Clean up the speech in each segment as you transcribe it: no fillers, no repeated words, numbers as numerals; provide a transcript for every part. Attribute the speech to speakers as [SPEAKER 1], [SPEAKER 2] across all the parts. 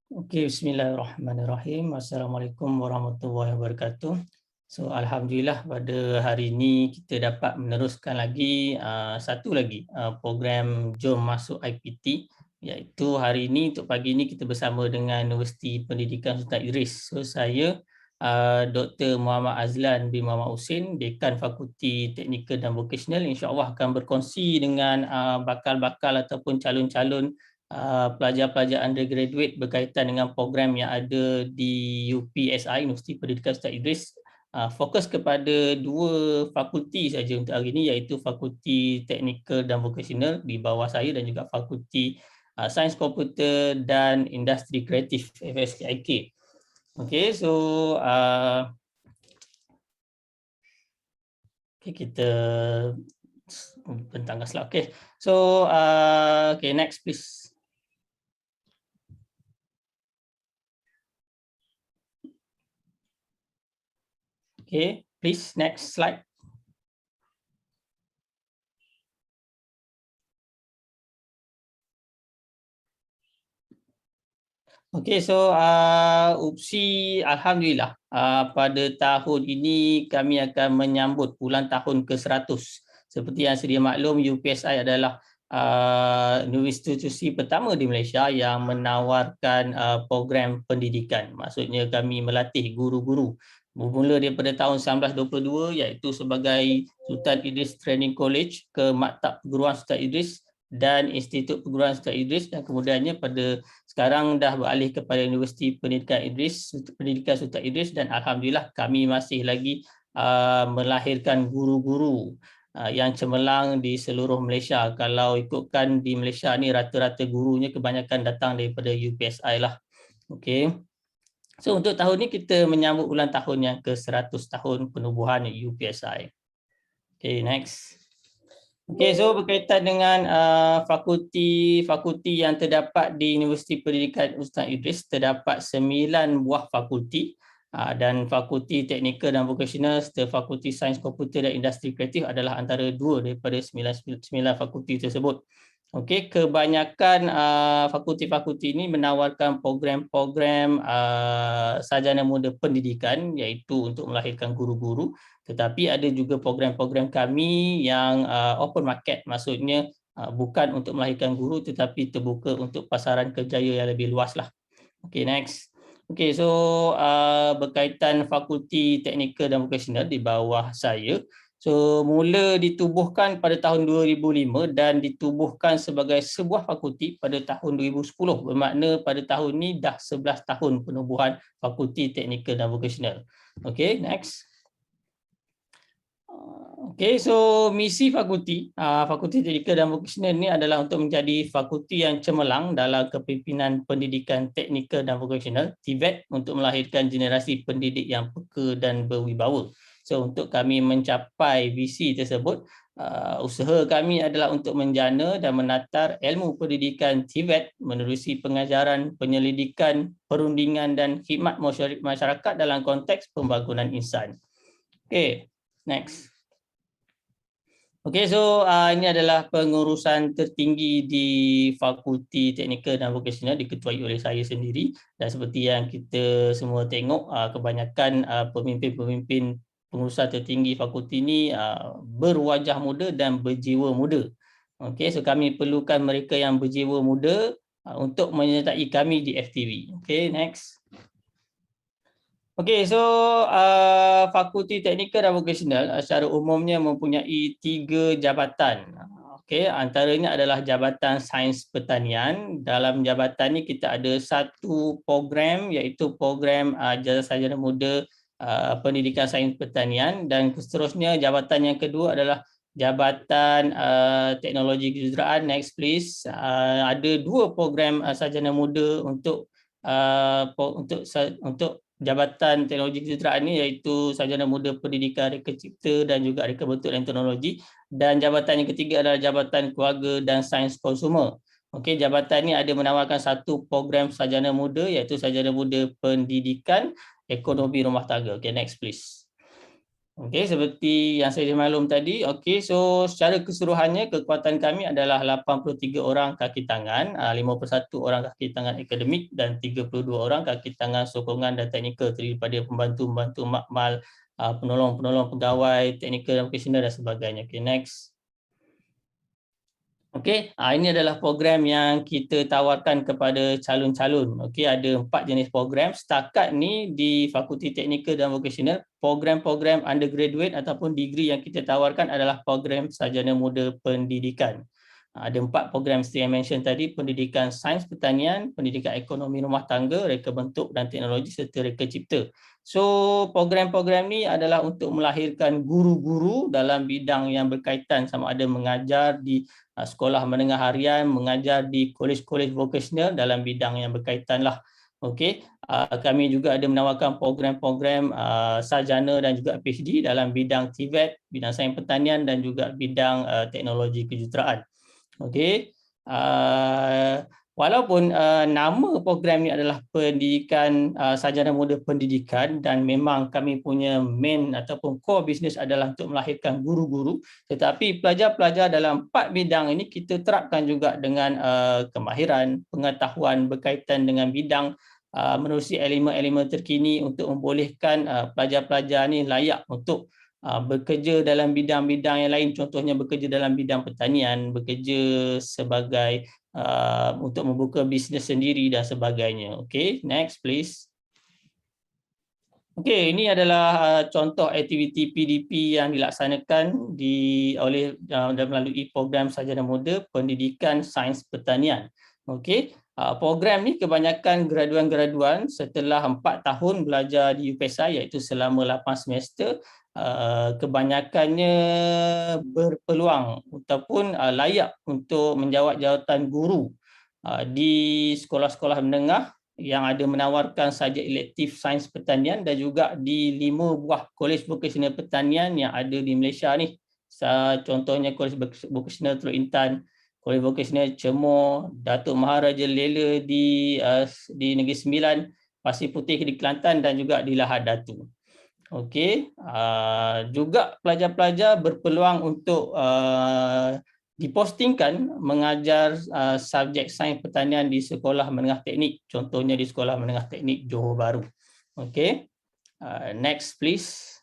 [SPEAKER 1] Okey, bismillahirrahmanirrahim. Assalamualaikum warahmatullahi wabarakatuh. So, alhamdulillah pada hari ini kita dapat meneruskan lagi satu lagi program Jom Masuk IPT, iaitu hari ini untuk pagi ini kita bersama dengan Universiti Pendidikan Sultan Idris. So, saya Dr. Muhammad Azlan bin Muhammad Husin, Dekan Fakulti Teknikal dan Vocational, insya-Allah akan berkongsi dengan bakal-bakal ataupun calon-calon pelajar-pelajar undergraduate berkaitan dengan program yang ada di UPSI, Universiti Pendidikan Sultan Idris. Fokus kepada dua fakulti saja untuk hari ini, iaitu Fakulti Teknikal dan Vocational di bawah saya dan juga Fakulti Sains Komputer dan Industri Kreatif FSKIK. Okey, so kita bentangkan slide. Okey, so okay, next please. Okay, please, next slide. Okay, so UPSI, alhamdulillah, pada tahun ini kami akan menyambut ulang tahun ke-100. Seperti yang sedia maklum, UPSI adalah institusi pertama di Malaysia yang menawarkan program pendidikan. Maksudnya kami melatih guru-guru bermula daripada tahun 1922, iaitu sebagai Sultan Idris Training College ke Maktab Perguruan Sultan Idris dan Institut Perguruan Sultan Idris, dan kemudiannya pada sekarang dah beralih kepada Universiti Pendidikan Sultan Idris, dan alhamdulillah kami masih lagi melahirkan guru-guru yang cemerlang di seluruh Malaysia. Kalau ikutkan di Malaysia ni rata-rata gurunya kebanyakan datang daripada UPSI lah. Okey. So untuk tahun ni kita menyambut ulang tahun yang ke-100 tahun penubuhan UPSI. Okay, next. Okay, so berkaitan dengan fakulti yang terdapat di Universiti Pendidikan Sultan Idris, terdapat 9 buah fakulti dan Fakulti Teknikal dan Vocational serta Fakulti Sains Komputer dan Industri Kreatif adalah antara dua daripada 9 fakulti tersebut. Okey, kebanyakan fakulti-fakulti ini menawarkan program-program sarjana muda pendidikan, iaitu untuk melahirkan guru-guru, tetapi ada juga program-program kami yang open market, maksudnya bukan untuk melahirkan guru tetapi terbuka untuk pasaran kerjaya yang lebih luas lah. Okey, next. Okey, so berkaitan Fakulti Teknikal dan Vocational di bawah saya, so mula ditubuhkan pada tahun 2005 dan ditubuhkan sebagai sebuah fakulti pada tahun 2010, bermakna pada tahun ini dah 11 tahun penubuhan Fakulti Teknikal dan Vocational. Okey, next. Okey, so misi fakulti Teknikal dan Vocational ini adalah untuk menjadi fakulti yang cemerlang dalam kepimpinan pendidikan teknikal dan vocational (TVET) untuk melahirkan generasi pendidik yang peka dan berwibawa. So untuk kami mencapai visi tersebut, usaha kami adalah untuk menjana dan menatar ilmu pendidikan TVET menerusi pengajaran, penyelidikan, perundingan dan khidmat masyarakat dalam konteks pembangunan insan. Okey, next. Okey, so ini adalah pengurusan tertinggi di Fakulti Teknikal dan Vocational diketuai oleh saya sendiri, dan seperti yang kita semua tengok, kebanyakan pemimpin-pemimpin pengurusan tertinggi fakulti ini berwajah muda dan berjiwa muda. Okey, so kami perlukan mereka yang berjiwa muda untuk menyertai kami di FTV. Okey, next. Okey, so Fakulti Teknikal dan Vocational secara umumnya mempunyai 3 jabatan. Okey, antaranya adalah Jabatan Sains Pertanian. Dalam jabatan ini kita ada satu program, iaitu program sarjana muda Pendidikan Sains Pertanian, dan seterusnya jabatan yang kedua adalah Jabatan Teknologi Kejuruteraan. Next please. Ada 2 program sarjana muda untuk Jabatan Teknologi Kejuruteraan ini, iaitu Sarjana Muda Pendidikan Reka Cipta dan juga Reka Bentuk dan Teknologi, dan jabatan yang ketiga adalah Jabatan Keluarga dan Sains Konsumer. Okey, jabatan ini ada menawarkan satu program sarjana muda, iaitu Sarjana Muda Pendidikan Ekonomi Rumah Tangga. Okey, next please. Okey, seperti yang saya maklum tadi, okey, so secara keseluruhannya kekuatan kami adalah 83 orang kaki tangan, 51 orang kaki tangan akademik dan 32 orang kaki tangan sokongan dan teknikal terdiri daripada pembantu-pembantu makmal, penolong-penolong pegawai, teknikal dan vocational dan sebagainya. Okey, next. Okey, ini adalah program yang kita tawarkan kepada calon-calon. Okey, ada 4 jenis program. Setakat ni di Fakulti Teknikal dan Vocational, program-program undergraduate ataupun degree yang kita tawarkan adalah program sarjana muda pendidikan. Ada 4 program seperti yang mention tadi, pendidikan sains pertanian, pendidikan ekonomi rumah tangga, reka bentuk dan teknologi serta reka cipta. So, program-program ni adalah untuk melahirkan guru-guru dalam bidang yang berkaitan sama ada mengajar di sekolah menengah harian, mengajar di kolej-kolej vocational dalam bidang yang berkaitan lah. Okey, kami juga ada menawarkan program-program sarjana dan juga PhD dalam bidang TVET, bidang sains pertanian dan juga bidang teknologi kejuruteraan. Okey, walaupun nama program ni adalah pendidikan sarjana muda pendidikan dan memang kami punya main ataupun core business adalah untuk melahirkan guru-guru, tetapi pelajar-pelajar dalam 4 bidang ini kita terapkan juga dengan kemahiran, pengetahuan berkaitan dengan bidang menerusi elemen-elemen terkini untuk membolehkan pelajar-pelajar ni layak untuk bekerja dalam bidang-bidang yang lain, contohnya bekerja dalam bidang pertanian, bekerja sebagai untuk membuka bisnes sendiri dan sebagainya. Okey, next please. Okey, ini adalah contoh aktiviti PDP yang dilaksanakan oleh dan melalui program sarjana muda pendidikan sains pertanian. Okey, program ni kebanyakan graduan-graduan setelah 4 tahun belajar di UPSI iaitu selama 8 semester, kebanyakannya berpeluang ataupun layak untuk menjawat jawatan guru di sekolah-sekolah menengah yang ada menawarkan subjek elektif sains pertanian dan juga di 5 buah kolej vocational pertanian yang ada di Malaysia ni. Contohnya kolej vocational Teluk Intan, kolej vocational Cemor, Datuk Maharaja Lela di Negeri Sembilan, Pasir Putih di Kelantan dan juga di Lahad Datu. Okey, juga pelajar-pelajar berpeluang untuk dipostingkan mengajar subjek sains pertanian di sekolah menengah teknik, contohnya di sekolah menengah teknik Johor Bahru. Okey, next please.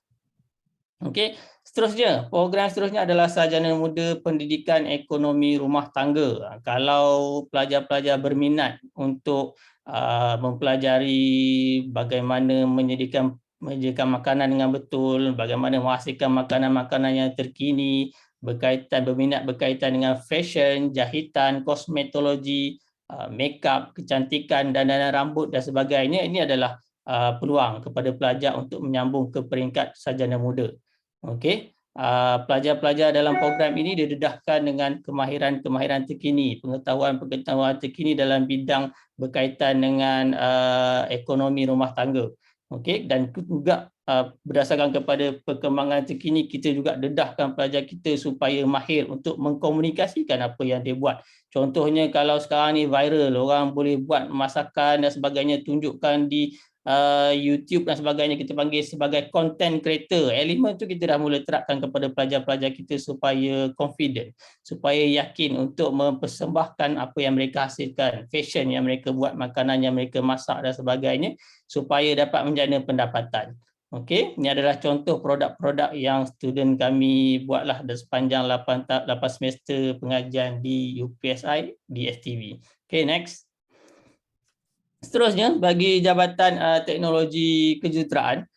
[SPEAKER 1] Okey, seterusnya, program seterusnya adalah sarjana muda pendidikan ekonomi rumah tangga. Kalau pelajar-pelajar berminat untuk mempelajari bagaimana menyediakan makanan dengan betul, bagaimana menghasilkan makanan-makanan yang terkini, berminat berkaitan dengan fashion, jahitan, kosmetologi, makeup, kecantikan, dandanan rambut dan sebagainya, ini adalah peluang kepada pelajar untuk menyambung ke peringkat sarjana muda. Okey, pelajar-pelajar dalam program ini didedahkan dengan kemahiran-kemahiran terkini, pengetahuan-pengetahuan terkini dalam bidang berkaitan dengan ekonomi rumah tangga. Okey, dan juga berdasarkan kepada perkembangan terkini, kita juga dedahkan pelajar kita supaya mahir untuk mengkomunikasikan apa yang dia buat. Contohnya kalau sekarang ni viral, orang boleh buat masakan dan sebagainya, tunjukkan di YouTube dan sebagainya, kita panggil sebagai content creator. Elemen tu kita dah mula terapkan kepada pelajar-pelajar kita supaya confident, supaya yakin untuk mempersembahkan apa yang mereka hasilkan, fashion yang mereka buat, makanan yang mereka masak dan sebagainya, supaya dapat menjana pendapatan. Okey, ini adalah contoh produk-produk yang student kami buatlah sepanjang 8 semester pengajian di UPSI di STV. Okey, next. Seterusnya, bagi Jabatan Teknologi Kejuruteraan,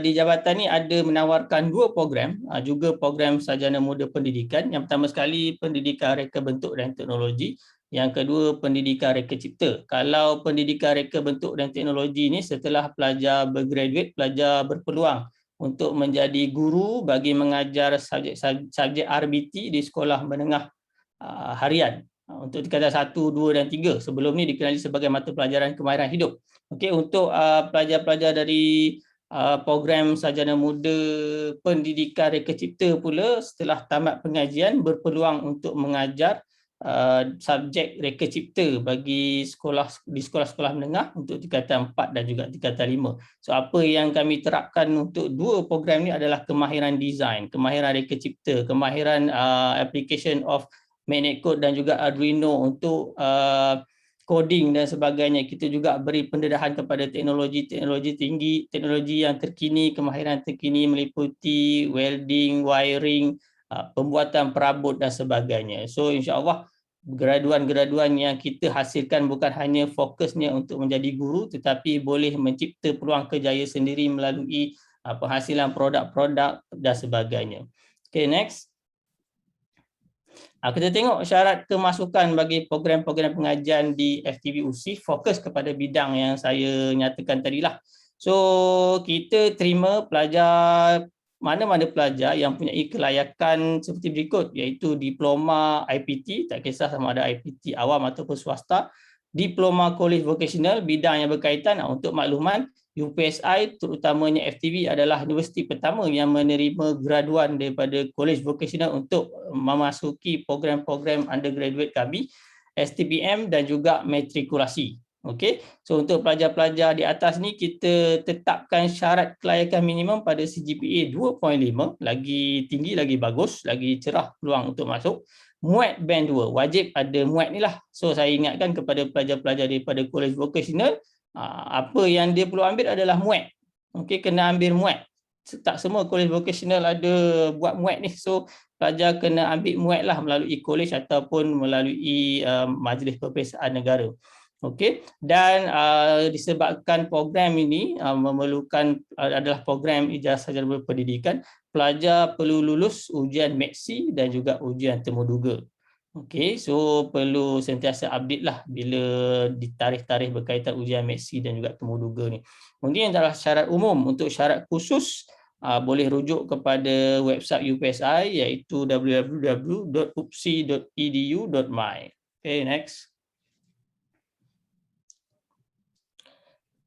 [SPEAKER 1] di jabatan ini ada menawarkan 2 program, juga program sarjana muda pendidikan. Yang pertama sekali pendidikan reka bentuk dan teknologi, yang kedua pendidikan reka cipta. Kalau pendidikan reka bentuk dan teknologi ini, setelah pelajar bergraduate, pelajar berpeluang untuk menjadi guru bagi mengajar subjek RBT di sekolah menengah harian untuk tingkatan 1, 2 dan 3. Sebelum ni dikenali sebagai mata pelajaran kemahiran hidup. Okey, untuk pelajar-pelajar dari program sarjana muda pendidikan reka cipta pula, setelah tamat pengajian berpeluang untuk mengajar subjek reka cipta bagi di sekolah-sekolah menengah untuk tingkatan 4 dan juga tingkatan 5. So apa yang kami terapkan untuk dua program ni adalah kemahiran design, kemahiran reka cipta, kemahiran application of magnet code dan juga Arduino untuk coding dan sebagainya. Kita juga beri pendedahan kepada teknologi-teknologi tinggi, teknologi yang terkini, kemahiran terkini meliputi welding, wiring, pembuatan perabot dan sebagainya. So insya-Allah graduan-graduan yang kita hasilkan bukan hanya fokusnya untuk menjadi guru tetapi boleh mencipta peluang kerjaya sendiri melalui penghasilan produk-produk dan sebagainya. Okay, next. Kita tengok syarat kemasukan bagi program-program pengajian di FTV-UC, fokus kepada bidang yang saya nyatakan tadilah. So, kita terima pelajar, mana-mana pelajar yang mempunyai kelayakan seperti berikut, iaitu diploma IPT, tak kisah sama ada IPT awam ataupun swasta, diploma college vocational, bidang yang berkaitan. Untuk makluman, UPSI terutamanya FTV adalah universiti pertama yang menerima graduan daripada college vocational untuk memasuki program-program undergraduate kami, STPM dan juga matrikulasi. Okey, so untuk pelajar-pelajar di atas ni kita tetapkan syarat kelayakan minimum pada CGPA 2.5, lagi tinggi lagi bagus, lagi cerah peluang untuk masuk. MUAT band 2, wajib ada MUAT ni lah. So saya ingatkan kepada pelajar-pelajar daripada college vocational, apa yang dia perlu ambil adalah MUAT. Okey, kena ambil MUAT. Tak semua college vocational ada buat MUAT ni. So pelajar kena ambil MUAT lah melalui college ataupun melalui Majlis Perperiksaan Negara. Okey, dan disebabkan program ini memerlukan adalah program ijazah sarjana berpendidikan, pelajar perlu lulus ujian MEXC dan juga ujian temuduga. Okey, so perlu sentiasa update lah bila di tarikh-tarikh berkaitan ujian MEXC dan juga temuduga ni. Kemudian adalah syarat umum. Untuk syarat khusus boleh rujuk kepada website UPSI iaitu www.upsi.edu.my. Okay, next.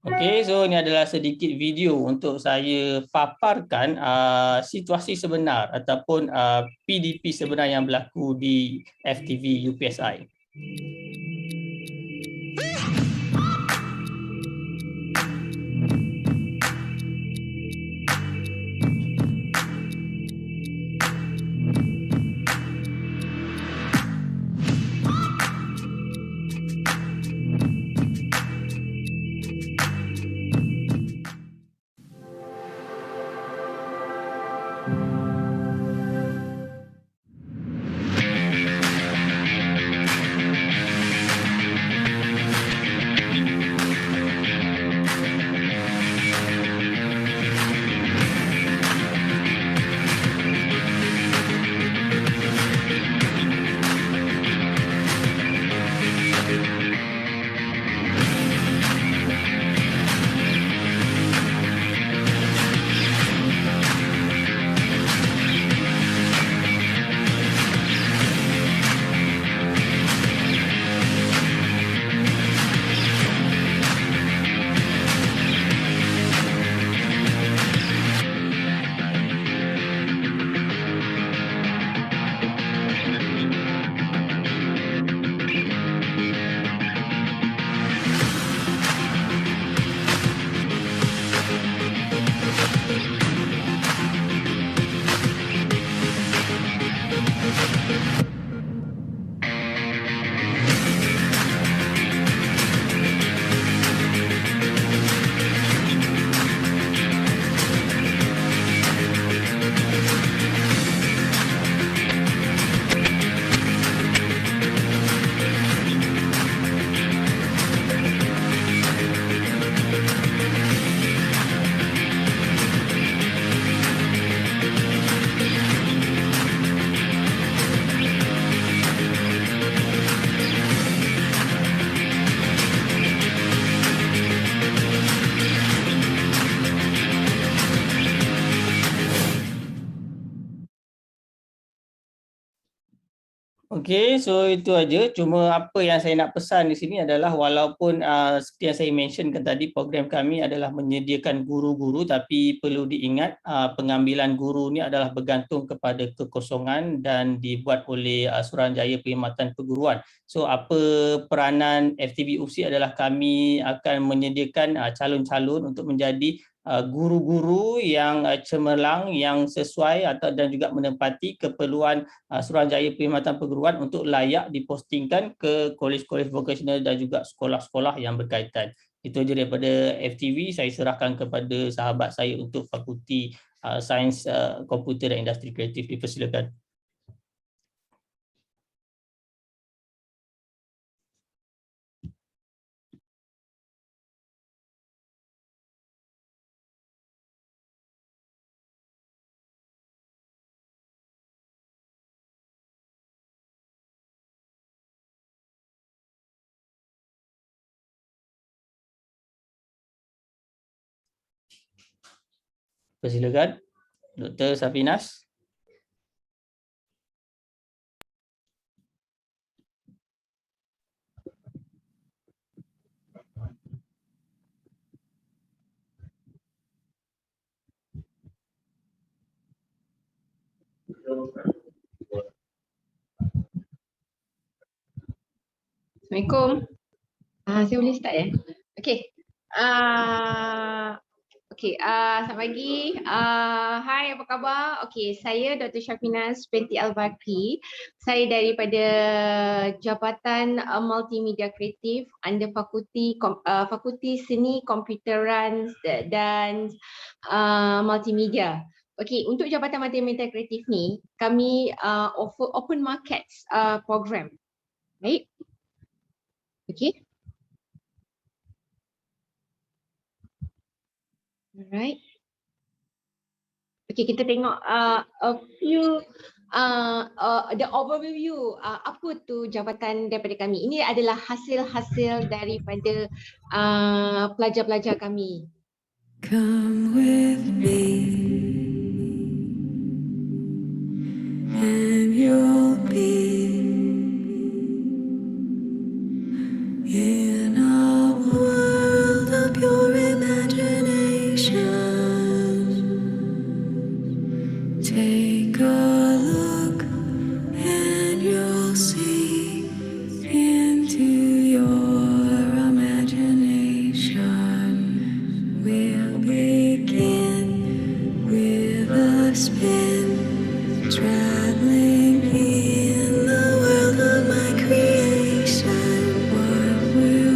[SPEAKER 1] Okey, so ini adalah sedikit video untuk saya paparkan situasi sebenar ataupun PDP sebenar yang berlaku di FTV UPSI. Okey, so itu aja. Cuma apa yang saya nak pesan di sini adalah walaupun seperti yang saya mentionkan tadi, program kami adalah menyediakan guru-guru, tapi perlu diingat pengambilan guru ni adalah bergantung kepada kekosongan dan dibuat oleh Suruhanjaya Perkhidmatan Perguruan. So apa peranan FTB UPSI adalah kami akan menyediakan calon-calon untuk menjadi guru-guru yang cemerlang, yang sesuai dan juga menempati keperluan Suruhanjaya Perkhidmatan Perguruan untuk layak dipostingkan ke kolej-kolej vokasional dan juga sekolah-sekolah yang berkaitan. Itu saja daripada FTV. Saya serahkan kepada sahabat saya untuk Fakulti Sains Komputer dan Industri Kreatif. Dipersilakan. Persilakan, Dr. Safinas.
[SPEAKER 2] Assalamualaikum. Saya boleh start ya? Okey. Selamat pagi. Hai, apa khabar? Okey, saya Dr. Syafinas binti Al-Bakri. Saya daripada Jabatan Multimedia Kreatif under Fakulti Seni Komputeran dan Multimedia. Okey, untuk Jabatan Multimedia Kreatif ni, kami offer open market program. Baik. Okey. Alright. Okey, kita tengok a few the overview apa tu jabatan daripada kami. Ini adalah hasil-hasil daripada pelajar-pelajar kami. Come with me and you'll be in a world of pure imagination. Take a look and you'll see into your imagination. We'll begin with a spin, traveling in the world of my creation. What will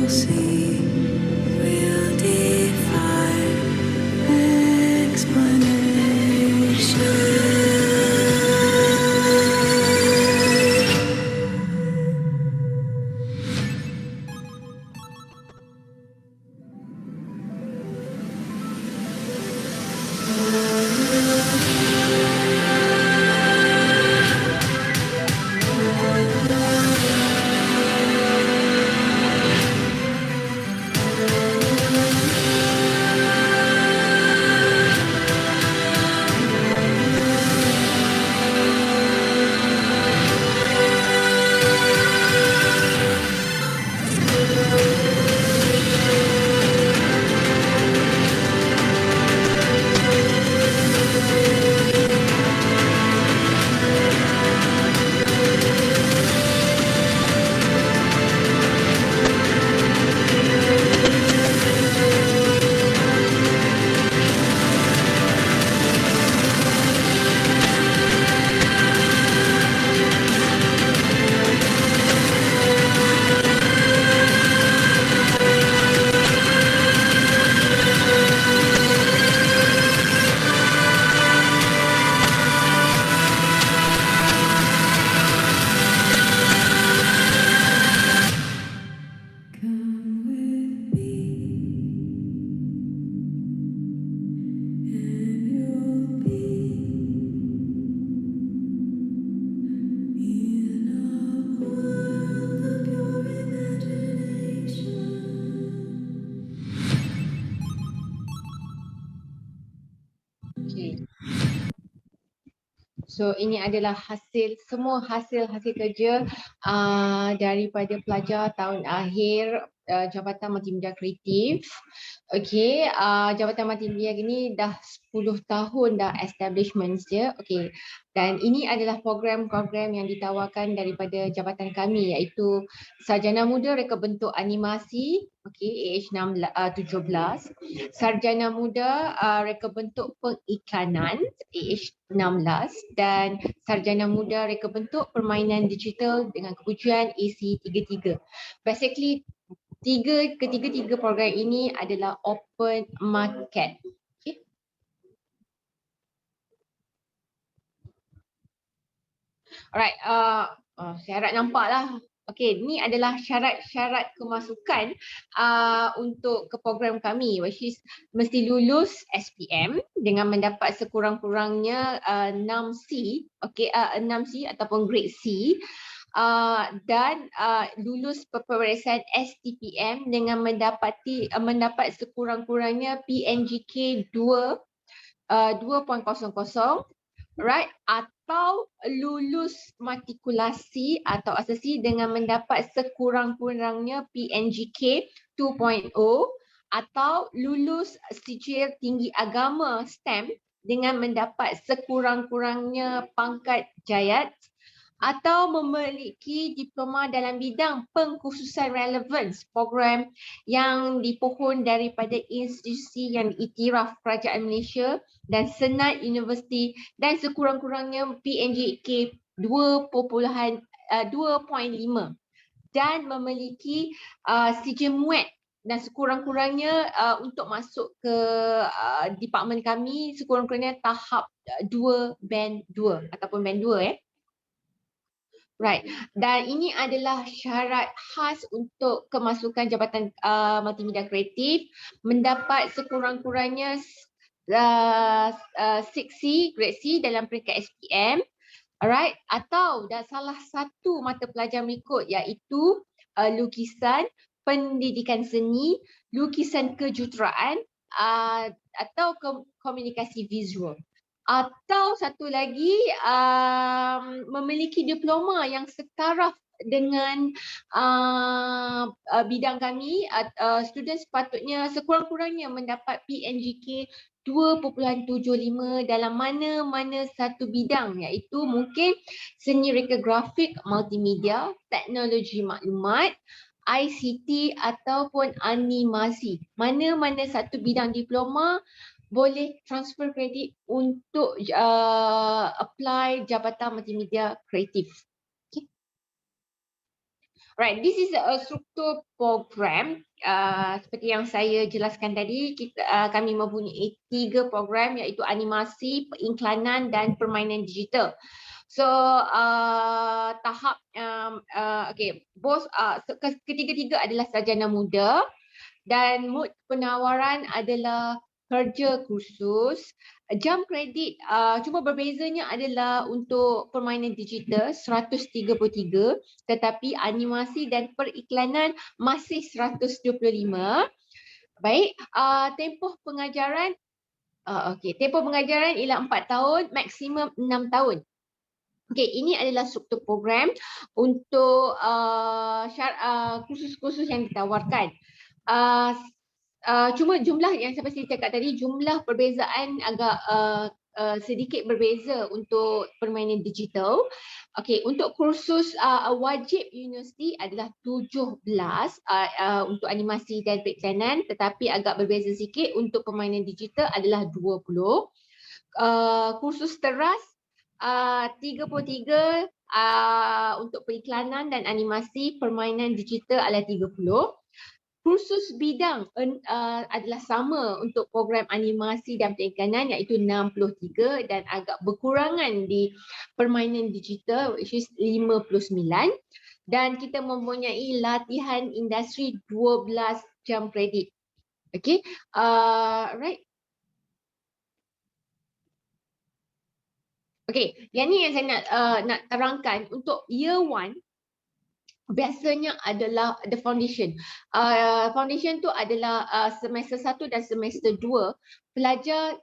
[SPEAKER 2] So ini adalah semua hasil kerja daripada pelajar tahun akhir Jabatan Multimedia Kreatif. Okey, Jabatan Multimedia ini dah 10 tahun dah establishments dia. Okey. Dan ini adalah program-program yang ditawarkan daripada jabatan kami, iaitu Sarjana Muda Reka Bentuk Animasi, okey, AH17, Sarjana Muda Reka Bentuk Pengiklanan, AH16, dan Sarjana Muda Reka Bentuk Permainan Digital dengan kepujian AC33. Basically ketiga-tiga program ini adalah open market. Okay. Alright, saya harap nampaklah. Okey, ni adalah syarat-syarat kemasukan untuk ke program kami, which is mesti lulus SPM dengan mendapat sekurang-kurangnya 6C, okey, 6C ataupun grade C. Dan lulus peperiksaan STPM dengan mendapat sekurang-kurangnya PNGK 2.00, right, atau lulus matrikulasi atau asasi dengan mendapat sekurang-kurangnya PNGK 2.0, atau lulus sijil tinggi agama STEM dengan mendapat sekurang-kurangnya pangkat Jayat, atau memiliki diploma dalam bidang pengkhususan relevance program yang dipohon daripada institusi yang diiktiraf Kerajaan Malaysia dan Senat Universiti dan sekurang-kurangnya PNJK 2.5 dan memiliki sijil muat dan sekurang-kurangnya untuk masuk ke departmen kami sekurang-kurangnya tahap 2 band 2 ataupun band 2 Right, dan ini adalah syarat khas untuk kemasukan Jabatan Multimedia Kreatif, mendapat sekurang-kurangnya 6C, grade C dalam peringkat SPM, alright, atau dan salah satu mata pelajaran berikut iaitu lukisan, pendidikan seni, lukisan kejuruteraan atau komunikasi visual. Atau satu lagi memiliki diploma yang setaraf dengan bidang kami. Student sepatutnya sekurang-kurangnya mendapat PNGK 2.75 dalam mana-mana satu bidang, iaitu mungkin seni reka grafik multimedia, teknologi maklumat, ICT ataupun animasi. Mana-mana satu bidang diploma boleh transfer kredit untuk apply Jabatan Multimedia Kreatif. Okay. Right, this is a struktur program. Seperti yang saya jelaskan tadi, kami mempunyai 3 program, iaitu animasi, pengiklanan dan permainan digital. So tahap ketiga-tiga adalah sarjana muda dan mood penawaran adalah kerja kursus. Jam kredit cuma berbezanya adalah untuk permainan digital 133, tetapi animasi dan periklanan masih 125. Baik, tempoh pengajaran tempoh pengajaran ialah 4 tahun, maksimum 6 tahun. Okey, ini adalah struktur program untuk kursus-kursus yang ditawarkan. Cuma jumlah yang seperti saya cakap tadi, jumlah perbezaan agak sedikit berbeza untuk permainan digital. Okey, untuk kursus wajib universiti adalah 17 untuk animasi dan periklanan, tetapi agak berbeza sikit untuk permainan digital adalah 20. Kursus teras 33 untuk periklanan dan animasi, permainan digital adalah 30. Kursus bidang adalah sama untuk program animasi dan periklanan, iaitu 63, dan agak berkurangan di permainan digital, which is 59. Dan kita mempunyai latihan industri 12 jam kredit. Okay, right. Okay, yang ni yang saya nak terangkan untuk year 1. biasanya adalah the foundation. Foundation tu adalah semester 1 dan semester 2. Pelajar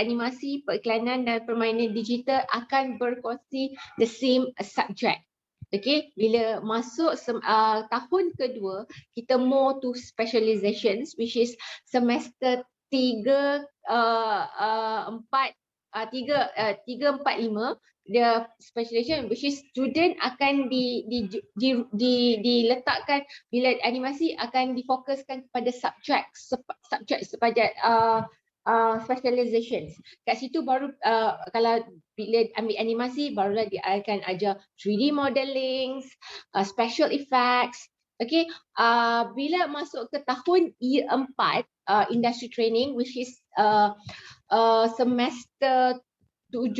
[SPEAKER 2] animasi, periklanan dan permainan digital akan berkongsi the same subject. Okay, bila masuk tahun kedua, kita more to specializations, which is semester 3, 4, 3, 4, 5. The specialization, which is student akan diletakkan, bila animasi akan difokuskan kepada subjek sebagai specializations. Kat situ baru kalau bila ambil animasi, barulah dia akan ajar 3D modeling, special effects. Okay, bila masuk ke tahun year 4, industry training, which is semester 7,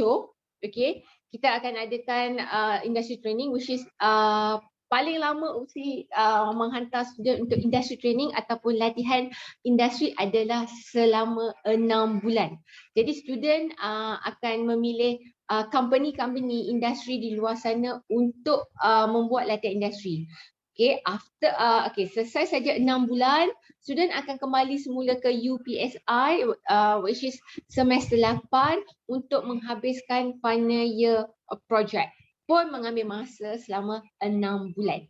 [SPEAKER 2] okay, kita akan adakan industry training, which is paling lama usi menghantar student untuk industry training ataupun latihan industri adalah selama 6 bulan. Jadi student akan memilih company-company industri di luar sana untuk membuat latihan industri. Okay, selesai saja 6 bulan, student akan kembali semula ke UPSI, which is semester 8 untuk menghabiskan final year project. Pun mengambil masa selama 6 bulan.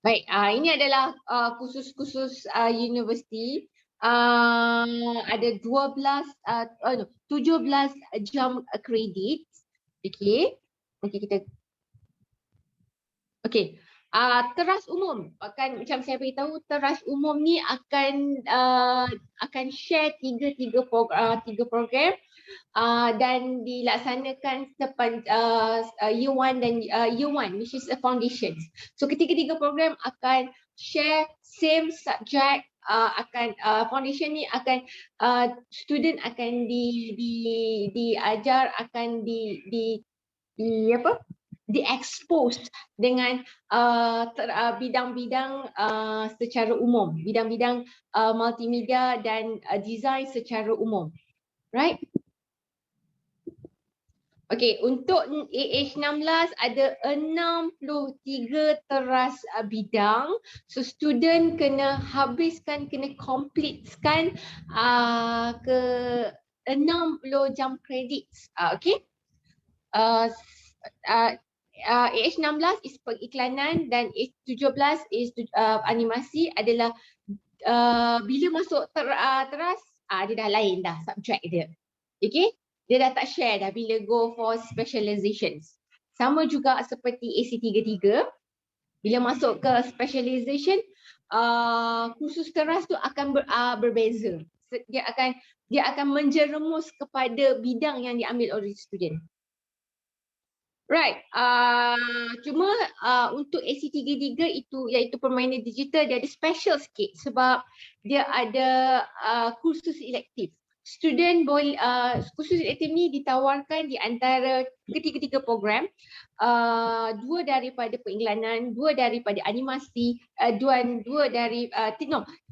[SPEAKER 2] Baik, ini adalah khusus-khusus universiti. Ada 17 jam kredit. Okay. Okey, teras umum akan, macam saya beritahu, teras umum ni akan share tiga program dan dilaksanakan year 1 dan year 1, which is a foundation. So ketiga-tiga program akan share same subject. Foundation ni akan student akan diajar, akan di-expose dengan bidang-bidang secara umum, bidang-bidang multimedia dan design secara umum. Right? Okay, untuk AH16 ada 63 teras bidang. So student kena completekan ke 60 jam kredit. Okay. AH16 is periklanan dan AH17 is animasi. Adalah bila masuk teras, dia dah lain dah subjek dia. Okay, dia dah tak share dah bila go for specializations. Sama juga seperti AC33, bila masuk ke specialization, khusus teras tu akan berbeza. Dia akan menjerumus kepada bidang yang diambil oleh student. Right, cuma untuk AC33 itu, iaitu permainan digital, dia ada special sikit sebab dia ada kursus elektif. Student boleh, kursus elektif ni ditawarkan di antara ketiga-tiga program, dua daripada periklanan, dua daripada animasi,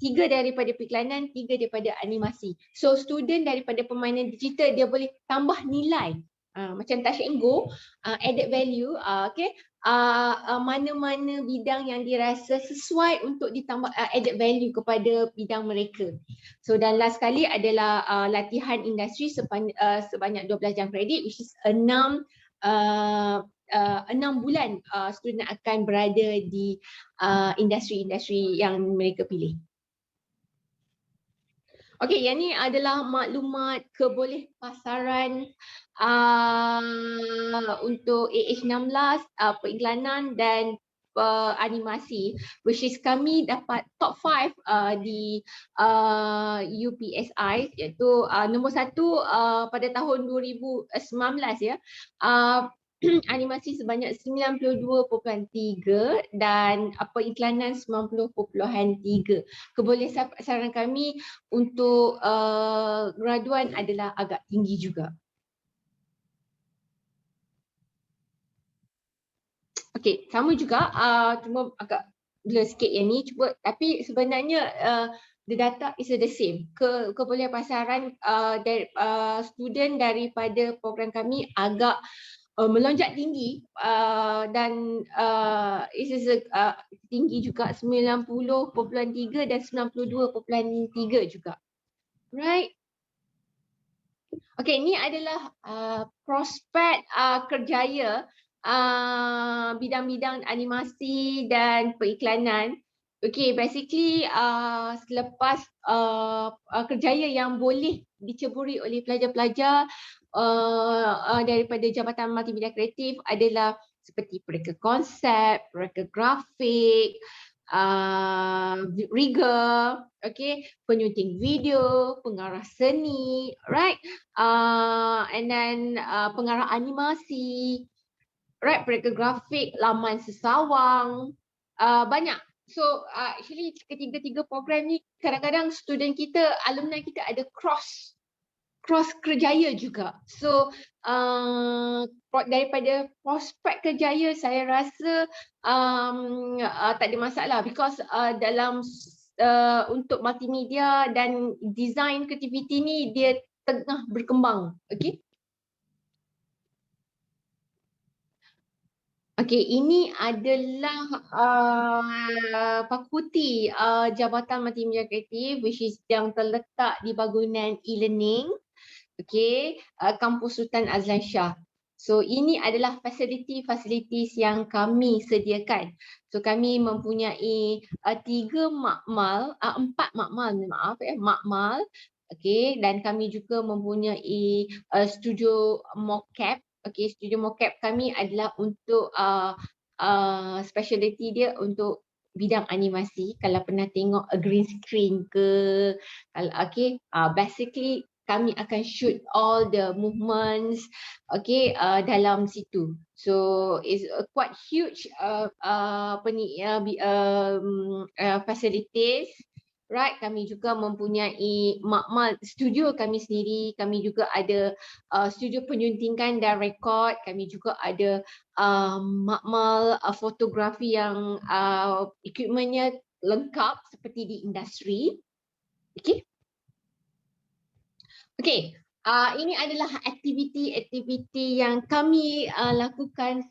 [SPEAKER 2] tiga daripada periklanan, tiga daripada animasi. So student daripada permainan digital dia boleh tambah nilai. Macam touch and go, added value, okay. Mana-mana bidang yang dirasa sesuai untuk ditambah added value kepada bidang mereka. So dan last sekali adalah latihan industri sebanyak 12 jam kredit, which is 6 bulan student akan berada di industri-industri yang mereka pilih. Okey, yang ni adalah maklumat kebolehpasaran untuk AH16, periklanan dan animasi, which is kami dapat top 5 di UPSI, iaitu nombor 1 pada tahun 2019 ya. Animasi sebanyak 92.3 dan periklanan 90.3. Kebolehpasaran kami untuk graduan adalah agak tinggi juga. Okey, sama juga, cuma agak blur sikit yang ni, tapi sebenarnya the data is the same. Kebolehpasaran student daripada program kami agak melonjak tinggi dan tinggi juga 90.3 dan 92.3 juga. Right. Okay, ini adalah prospek kerjaya bidang-bidang animasi dan periklanan. Okay, basically selepas kerjaya yang boleh diceburi oleh pelajar-pelajar daripada Jabatan Multimedia Kreatif adalah seperti pereka konsep, pereka grafik, rigger, okay, penyunting video, pengarah seni, right, and then pengarah animasi, right, pereka grafik, laman sesawang, banyak. So actually ketiga-tiga program ni kadang-kadang student kita, alumni kita ada cross kerjaya juga. So daripada prospek kerjaya saya rasa tak ada masalah because dalam untuk multimedia dan design kreativiti ni dia tengah berkembang. Okay. Okay, ini adalah fakulti Jabatan Multimedia Kreatif which is yang terletak di bangunan e-learning. Okay, Kampus Sultan Azlan Shah. So ini adalah fasiliti-fasilitis yang kami sediakan. So kami mempunyai 4 makmal. Okay, dan kami juga mempunyai studio mocap. Okay, studio mocap kami adalah untuk speciality dia untuk bidang animasi. Kalau pernah tengok a green screen ke, okay, basically kami akan shoot all the movements, okay, dalam situ. So it's a quite huge facilities. Right, kami juga mempunyai makmal studio kami sendiri. Kami juga ada studio penyuntingan dan rekod. Kami juga ada makmal fotografi yang equipmentnya lengkap seperti di industri. Okay. Okay, ini adalah aktiviti-aktiviti yang kami lakukan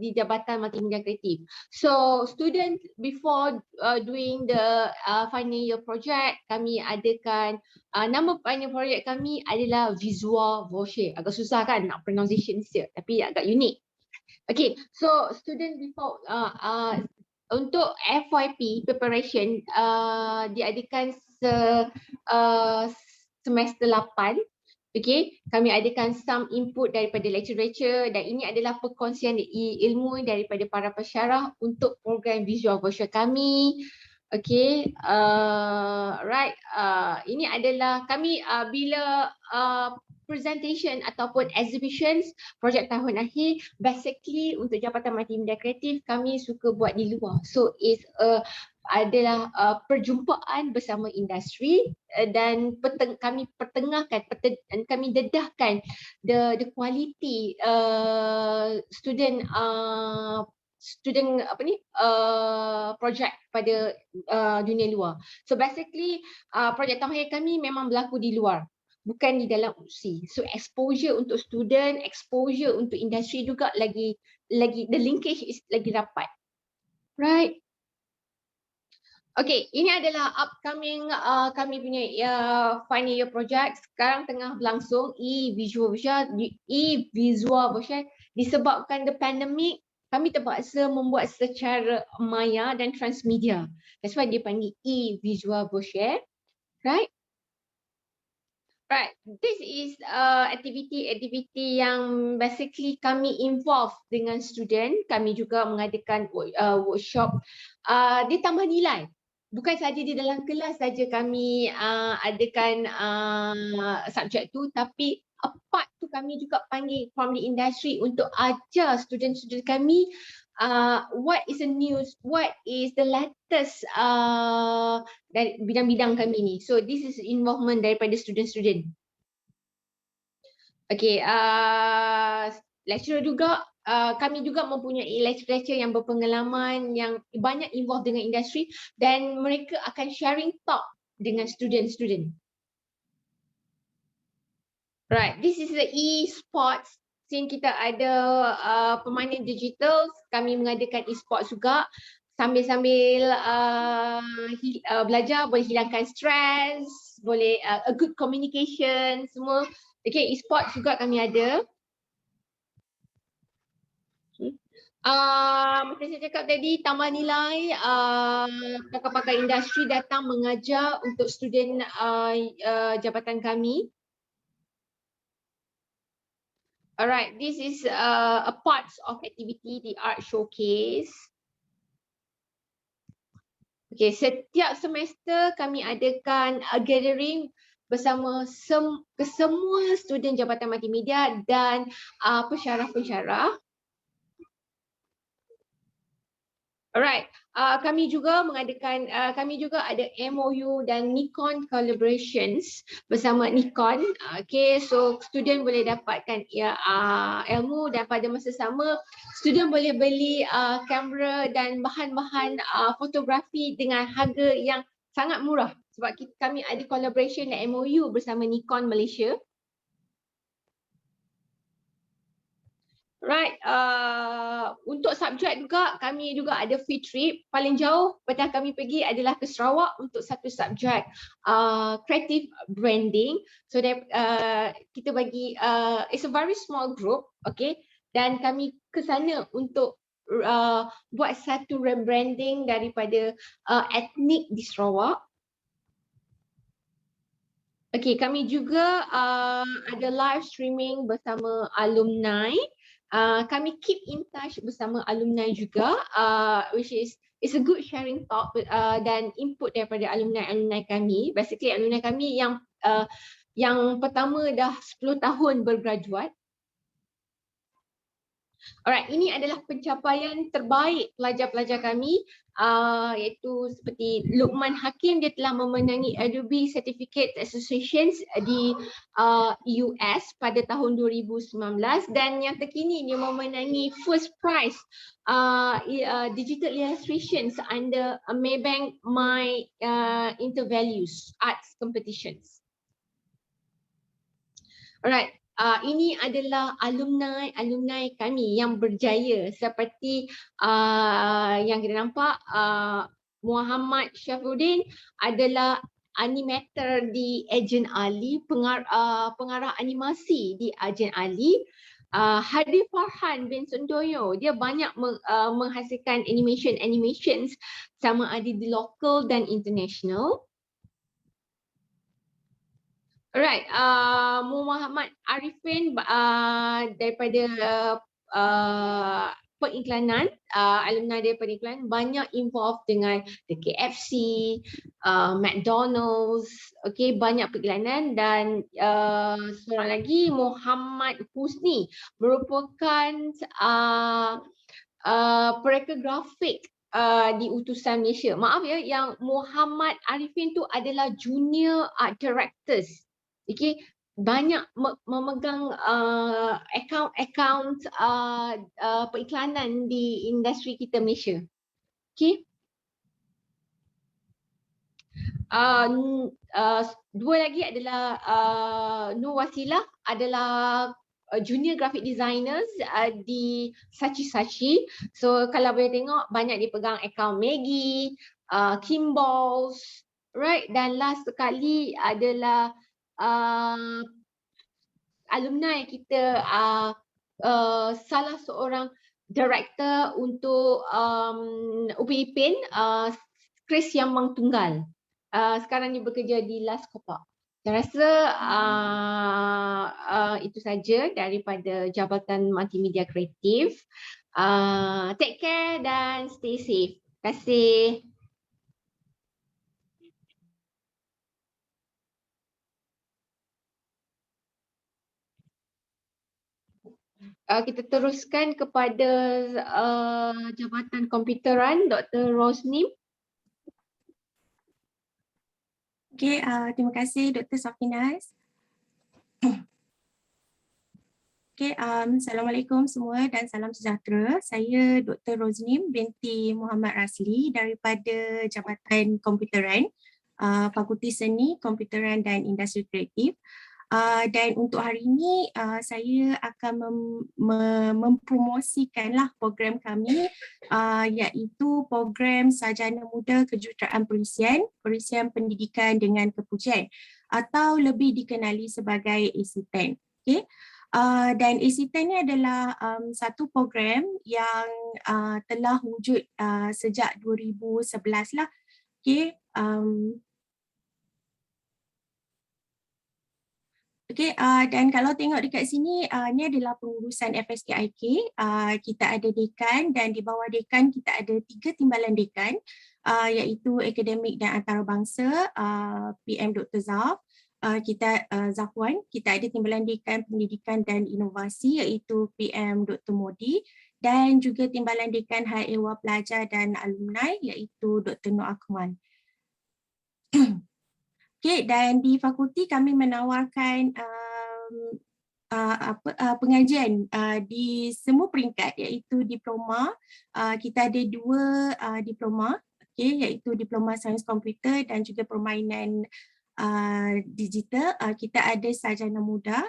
[SPEAKER 2] di Jabatan Multimedia Kreatif. So, student before doing the final year project, kami adakan nama final project kami adalah Visual Voce. Agak susah kan nak pronunciation dia, tapi agak unik. Okay, so student before untuk FYP preparation diadakan semester 8. Okay, kami adakan some input daripada lecturer dan ini adalah perkongsian ilmu daripada para pesyarah untuk program Visual Voce kami. Okay, right. Ini adalah kami bila presentation ataupun exhibitions projek tahun akhir, basically untuk Jabatan Multimedia Kreatif kami suka buat di luar. So it's adalah perjumpaan bersama industri dan kami pertengahkan, kami dedahkan the quality student project pada dunia luar. So basically projek tahun akhir kami memang berlaku di luar, bukan di dalam UPSI. So exposure untuk student, exposure untuk industri juga lagi the linkage is lagi rapat. Right. Okay, ini adalah upcoming kami punya final year project. Sekarang tengah berlangsung e-visual Voce. Disebabkan the pandemic, kami terpaksa membuat secara maya dan transmedia. That's why dia panggil e-visual Voce. Right? Right, this is aktiviti-aktiviti yang basically kami involve dengan student. Kami juga mengadakan workshop ditambah nilai. Bukan saja di dalam kelas saja kami adakan subjek tu, tapi apart tu kami juga panggil from the industry untuk ajar student-student kami what is the news, what is the latest dari bidang-bidang kami ni. So this is involvement daripada student-student. Okay, lecturer juga, kami juga mempunyai lecturer yang berpengalaman, yang banyak involved dengan industri dan mereka akan sharing talk dengan student-student. Right, this is the e-sports since kita ada permainan digital, kami mengadakan e-sport juga. Sambil-sambil belajar boleh hilangkan stres, boleh a good communication semua. Okay, e-sport juga kami ada. Macam saya cakap tadi, tambah nilai, pakar-pakar industri datang mengajar untuk student jabatan kami. Alright, this is a part of activity, the art showcase. Okay, setiap semester kami adakan a gathering bersama semua student Jabatan Multimedia dan pensyarah-pensyarah. Alright, kami juga mengadakan, kami juga ada MOU dan Nikon collaborations bersama Nikon. Okay, so student boleh dapatkan ilmu dan pada masa sama student boleh beli kamera dan bahan-bahan fotografi dengan harga yang sangat murah sebab kami ada collaboration dan MOU bersama Nikon Malaysia. Right, untuk subjek juga kami juga ada field trip. Paling jauh pernah kami pergi adalah ke Sarawak untuk satu subjek creative branding. So kita bagi it's a very small group, okay, dan kami ke sana untuk buat satu rebranding daripada etnik di Sarawak. Okay, kami juga ada live streaming bersama alumni. Kami keep in touch bersama alumni juga, which is it's a good sharing talk dan input daripada alumni kami. Basically alumni kami yang pertama dah 10 tahun bergraduate. Alright, ini adalah pencapaian terbaik pelajar-pelajar kami, iaitu seperti Luqman Hakim, dia telah memenangi Adobe Certificate Associations di US pada tahun 2019 dan yang terkini dia memenangi first prize digital illustrations under Maybank My Intervalues Arts Competitions. Alright. Ini adalah alumni kami yang berjaya seperti yang kita nampak, Muhammad Syafuddin adalah animator di Agent Ali, pengarah animasi di Agent Ali. Hadi Farhan bin Sundoyo, dia banyak menghasilkan animations sama ada di local dan international. Alright, Muhammad Arifin daripada periklanan, alumni daripada periklanan banyak involved dengan the KFC, McDonald's, okay, banyak periklanan dan seorang lagi Muhammad Husni merupakan pereka grafik di utusan Malaysia. Maaf ya, yang Muhammad Arifin tu adalah junior art directors. Okay, banyak memegang account periklanan di industri kita Malaysia. Okay. Dua lagi adalah Nur Wasilah adalah junior graphic designers di Sachi. So kalau boleh tengok banyak dipegang account Maggie, Kimballs, right? Dan last sekali adalah alumni kita, salah seorang director untuk UP Ipin, Chris Yambang Tunggal. Sekarang dia bekerja di Las Kopak. Saya rasa itu saja daripada Jabatan Multimedia Kreatif. Take care dan stay safe. Terima kasih. Kita teruskan kepada Jabatan Komputeran, Dr. Rosnim.
[SPEAKER 3] Okay, terima kasih Dr. Safinas. Okay, Assalamualaikum semua dan salam sejahtera. Saya Dr. Rosnim binti Muhammad Rasli daripada Jabatan Komputeran, Fakulti Seni, Komputeran dan Industri Kreatif. Dan untuk hari ini saya akan mempromosikanlah program kami, iaitu program Sarjana Muda Kejuruteraan Perisian Pendidikan dengan Kepujian, atau lebih dikenali sebagai AC10. Okay. Dan AC10 ni adalah satu program yang telah wujud sejak 2011 lah. Okay. Okay, dan kalau tengok dekat sini, ni adalah pengurusan FSKIK. Kita ada dekan dan di bawah dekan kita ada 3 timbalan dekan, iaitu akademik dan antarabangsa, PM Dr. Zaf, Zafwan. Kita ada timbalan dekan pendidikan dan inovasi, iaitu PM Dr. Modi, dan juga timbalan dekan Hal Ehwal Pelajar dan Alumni, iaitu Dr. Nur Akmal. Okay, dan di fakulti kami menawarkan pengajian di semua peringkat, iaitu diploma. Kita ada 2 diploma, okay, iaitu diploma sains komputer dan juga permainan digital. Kita ada sarjana muda,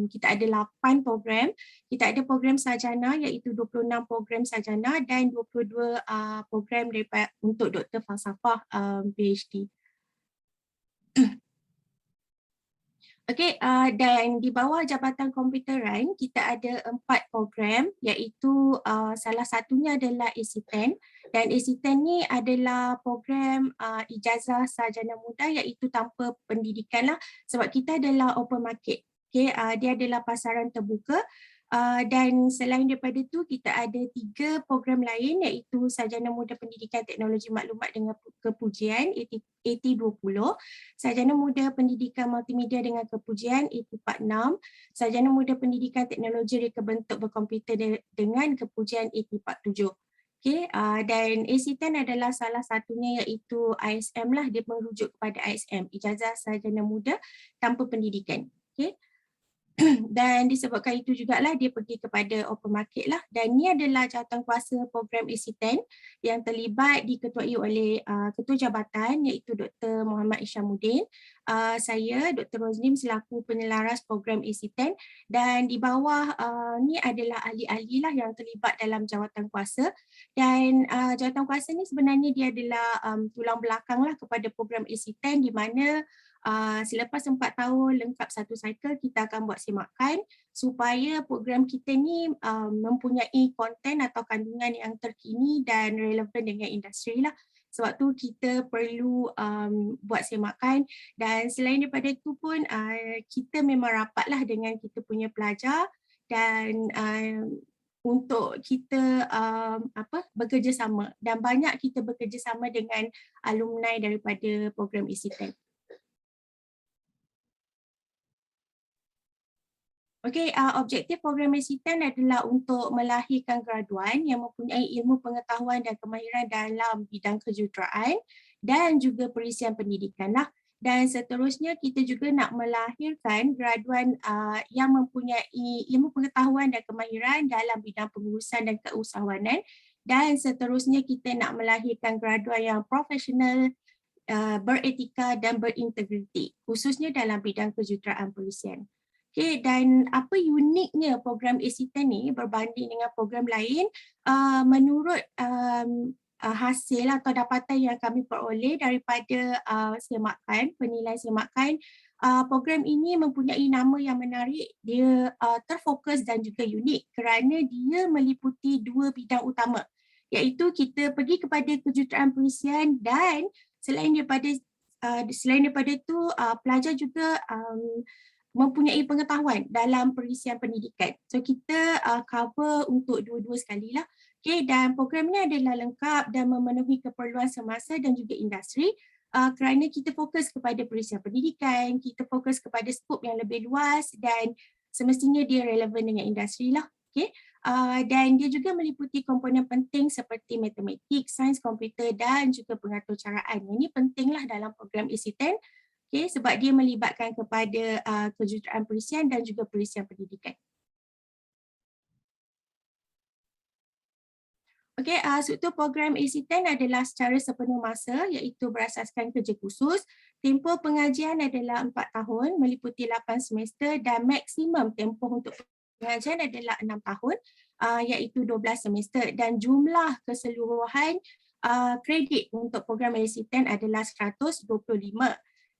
[SPEAKER 3] kita ada 8 program. Kita ada program sarjana iaitu 26 program sarjana dan 22 program untuk Doktor Falsafah PhD. Okey, dan di bawah Jabatan Komputeran kita ada 4 program, iaitu salah satunya adalah AC10, dan AC10 ni adalah program ijazah sarjana muda, iaitu tanpa pendidikan lah, sebab kita adalah open market. Okay, dia adalah pasaran terbuka. Dan selain daripada itu kita ada 3 program lain, iaitu Sarjana Muda Pendidikan Teknologi Maklumat dengan Kepujian AT20, Sarjana Muda Pendidikan Multimedia dengan Kepujian AT46, Sarjana Muda Pendidikan Teknologi Reka Bentuk Berkomputer dengan Kepujian AT47. Okay, dan AC10 adalah salah satunya, iaitu ISM lah, dia merujuk kepada ISM, Ijazah Sarjana Muda Tanpa Pendidikan. Okay. Dan disebabkan itu jugalah dia pergi kepada open market lah, dan ni adalah jawatankuasa program AC10 yang terlibat diketuai oleh Ketua Jabatan, iaitu Dr. Muhammad Isyamuddin, saya Dr. Rosnim selaku penyelaras program AC10, dan di bawah ni adalah ahli-ahli lah yang terlibat dalam jawatankuasa. Dan jawatankuasa ni sebenarnya dia adalah tulang belakang lah kepada program AC10, di mana selepas 4 tahun lengkap satu cycle, kita akan buat semakan supaya program kita ni mempunyai konten atau kandungan yang terkini dan relevan dengan industri lah. Sebab tu kita perlu buat semakan, dan selain daripada itu pun kita memang rapatlah dengan kita punya pelajar, dan untuk kita bekerjasama, dan banyak kita bekerjasama dengan alumni daripada program AC10. Okey, objektif program AC10 adalah untuk melahirkan graduan yang mempunyai ilmu pengetahuan dan kemahiran dalam bidang kejuruteraan dan juga perisian pendidikan lah. Dan seterusnya kita juga nak melahirkan graduan yang mempunyai ilmu pengetahuan dan kemahiran dalam bidang pengurusan dan keusahawanan, dan seterusnya kita nak melahirkan graduan yang profesional, beretika dan berintegriti, khususnya dalam bidang kejuruteraan perisian. Okay, dan apa uniknya program AC10 ni berbanding dengan program lain, menurut hasil atau dapatan yang kami peroleh daripada semakan, penilaian semakan, program ini mempunyai nama yang menarik, dia terfokus dan juga unik kerana dia meliputi 2 bidang utama, iaitu kita pergi kepada kejuruteraan perisian, dan selain daripada itu pelajar juga mempunyai pengetahuan dalam perisian pendidikan. So kita cover untuk dua-dua sekali lah. Okay, dan program ni adalah lengkap dan memenuhi keperluan semasa dan juga industri, kerana kita fokus kepada perisian pendidikan, kita fokus kepada skop yang lebih luas dan semestinya dia relevan dengan industri lah. Okay. Dan dia juga meliputi komponen penting seperti matematik, sains komputer dan juga pengaturcaraan. Ini pentinglah dalam program AC10. Okay, sebab dia melibatkan kepada kejuruteraan perisian dan juga perisian pendidikan. Okey, struktur program AC10 adalah secara sepenuh masa iaitu berasaskan kerja khusus. Tempoh pengajian adalah 4 tahun meliputi 8 semester dan maksimum tempoh untuk pengajian adalah 6 tahun iaitu 12 semester dan jumlah keseluruhan kredit untuk program AC10 adalah 125.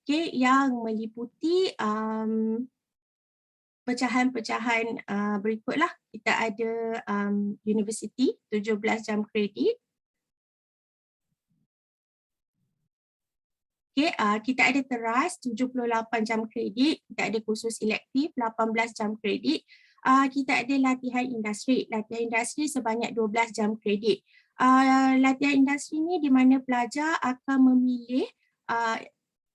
[SPEAKER 3] Okey, yang meliputi pecahan-pecahan berikutlah. Kita ada universiti 17 jam kredit. Okay, kita ada teras 78 jam kredit, kita ada kursus elektif 18 jam kredit, kita ada latihan industri sebanyak 12 jam kredit. Latihan industri ni di mana pelajar akan memilih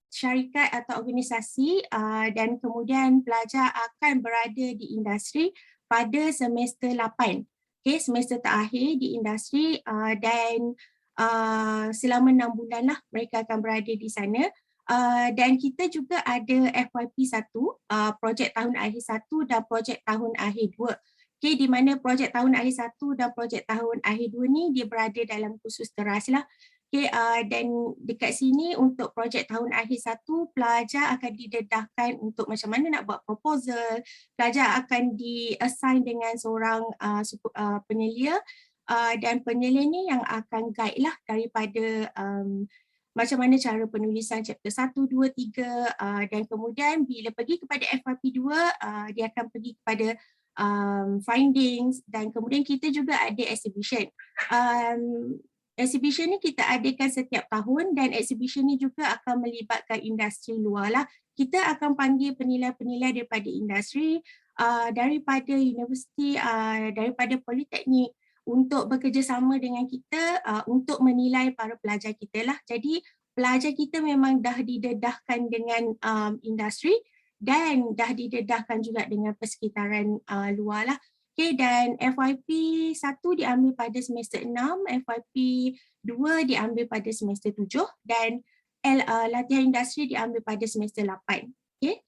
[SPEAKER 3] syarikat atau organisasi dan kemudian pelajar akan berada di industri pada semester 8. Okay, semester terakhir di industri dan selama 6 bulan lah mereka akan berada di sana. Dan kita juga ada FYP 1, projek tahun akhir 1 dan projek tahun akhir 2. Okay, di mana projek tahun akhir 1 dan projek tahun akhir 2 ni dia berada dalam kursus teras lah. Okay, dan dekat sini untuk projek tahun akhir 1, pelajar akan didedahkan untuk macam mana nak buat proposal, pelajar akan di-assign dengan seorang penyelia dan penyelia ni yang akan guide lah daripada macam mana cara penulisan chapter 1, 2, 3 dan kemudian bila pergi kepada FYP 2, dia akan pergi kepada findings dan kemudian kita juga ada exhibition. Exhibition ni kita adakan setiap tahun dan exhibition ni juga akan melibatkan industri luar lah. Kita akan panggil penilai-penilai daripada industri, daripada universiti, daripada politeknik untuk bekerjasama dengan kita untuk menilai para pelajar kita lah. Jadi pelajar kita memang dah didedahkan dengan industri dan dah didedahkan juga dengan persekitaran luar lah. Okay, dan FYP 1 diambil pada semester 6, FYP 2 diambil pada semester 7 dan latihan industri diambil pada semester 8. Okay.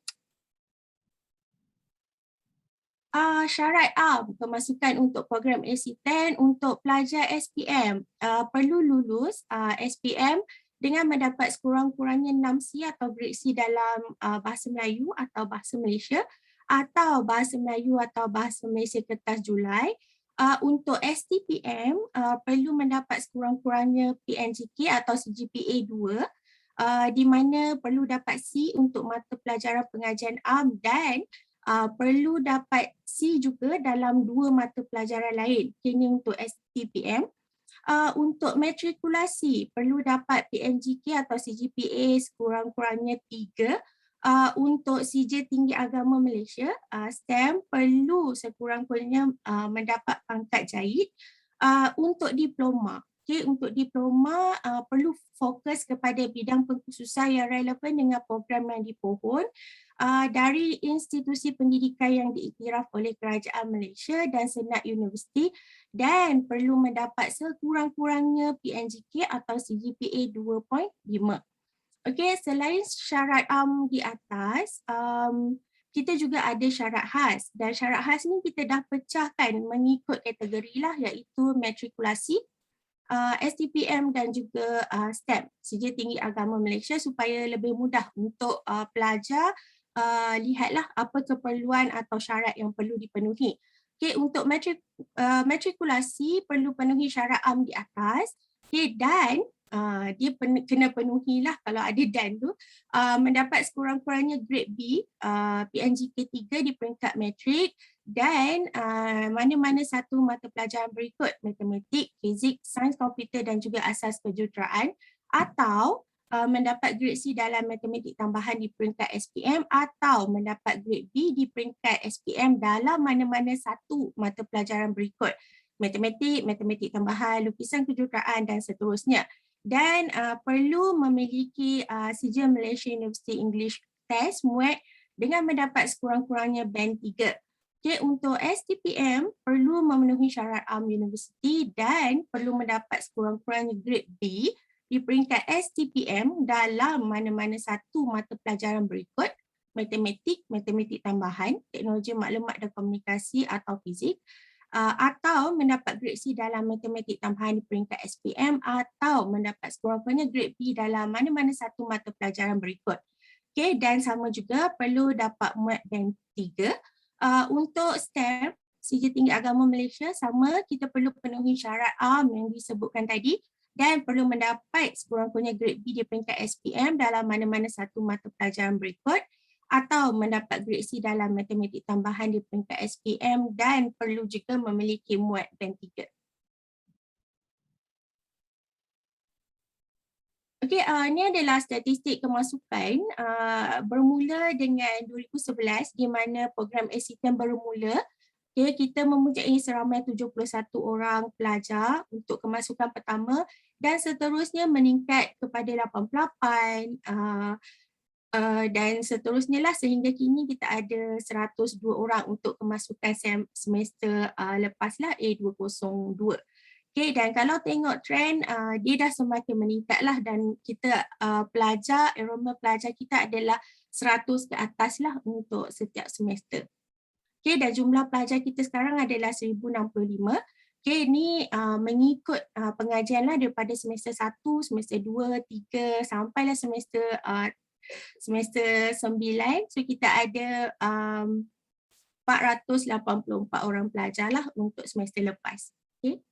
[SPEAKER 3] Syarat pemasukan untuk program AC10 untuk pelajar SPM perlu lulus SPM dengan mendapat sekurang-kurangnya 6C atau grade C dalam Bahasa Melayu atau Bahasa Malaysia atau Bahasa Melayu atau Bahasa Malaysia Kertas Julai. Untuk STPM perlu mendapat sekurang-kurangnya PNGK atau CGPA 2 di mana perlu dapat C untuk mata pelajaran pengajian am dan perlu dapat C juga dalam 2 mata pelajaran lain. Ini untuk STPM. Untuk matrikulasi perlu dapat PNGK atau CGPA sekurang-kurangnya 3. Untuk CJ Tinggi Agama Malaysia, STEM perlu sekurang-kurangnya mendapat pangkat jahit. Untuk diploma, untuk diploma perlu fokus kepada bidang pengkhususan yang relevan dengan program yang dipohon dari institusi pendidikan yang diiktiraf oleh Kerajaan Malaysia dan Senat Universiti dan perlu mendapat sekurang-kurangnya PNGK atau CGPA 2.5. Okey, selain syarat di atas, kita juga ada syarat khas dan syarat khas ni kita dah pecahkan mengikut kategori lah iaitu matrikulasi, STPM dan juga STEM, CJ Tinggi Agama Malaysia supaya lebih mudah untuk pelajar lihatlah apa keperluan atau syarat yang perlu dipenuhi. Okey, untuk matrikulasi perlu penuhi syarat di atas, okay, dan dia kena penuhilah kalau ada dan tu mendapat sekurang-kurangnya grade B, PNGK 3 di peringkat matrik dan mana-mana satu mata pelajaran berikut matematik, fizik, sains komputer dan juga asas kejuruteraan atau mendapat grade C dalam matematik tambahan di peringkat SPM atau mendapat grade B di peringkat SPM dalam mana-mana satu mata pelajaran berikut matematik, matematik tambahan, lukisan kejuruteraan dan seterusnya. Dan perlu memiliki sijil Malaysia University English Test MUET dengan mendapat sekurang-kurangnya band 3. Okay, untuk STPM perlu memenuhi syarat universiti dan perlu mendapat sekurang-kurangnya grade B di peringkat STPM dalam mana-mana satu mata pelajaran berikut matematik, matematik tambahan, teknologi maklumat dan komunikasi atau fizik atau mendapat grade C dalam matematik tambahan di peringkat SPM atau mendapat sekurang-kurangnya grade B dalam mana-mana satu mata pelajaran berikut. Okay, dan sama juga perlu dapat muat band 3. Untuk STEM, Sijil Tinggi Agama Malaysia, sama kita perlu penuhi syarat yang disebutkan tadi dan perlu mendapat sekurang-kurangnya grade B di peringkat SPM dalam mana-mana satu mata pelajaran berikut atau mendapat grade C dalam matematik tambahan di peringkat SPM dan perlu juga memiliki muat band 3. Okey, ini adalah statistik kemasukan bermula dengan 2011 di mana program ASEAN bermula. Okay, kita mempunyai seramai 71 orang pelajar untuk kemasukan pertama dan seterusnya meningkat kepada 88 dan seterusnya lah sehingga kini kita ada 102 orang untuk kemasukan semester lepas lah A202. Okay, dan kalau tengok trend dia dah semakin meningkat lah dan kita enrollment pelajar kita adalah 100 ke atas lah untuk setiap semester. Okay, dan jumlah pelajar kita sekarang adalah 1065. Okay, ini mengikut pengajian lah daripada semester 1, semester 2, 3 sampailah semester 9. So kita ada 484 orang pelajar lah untuk semester lepas. Okay.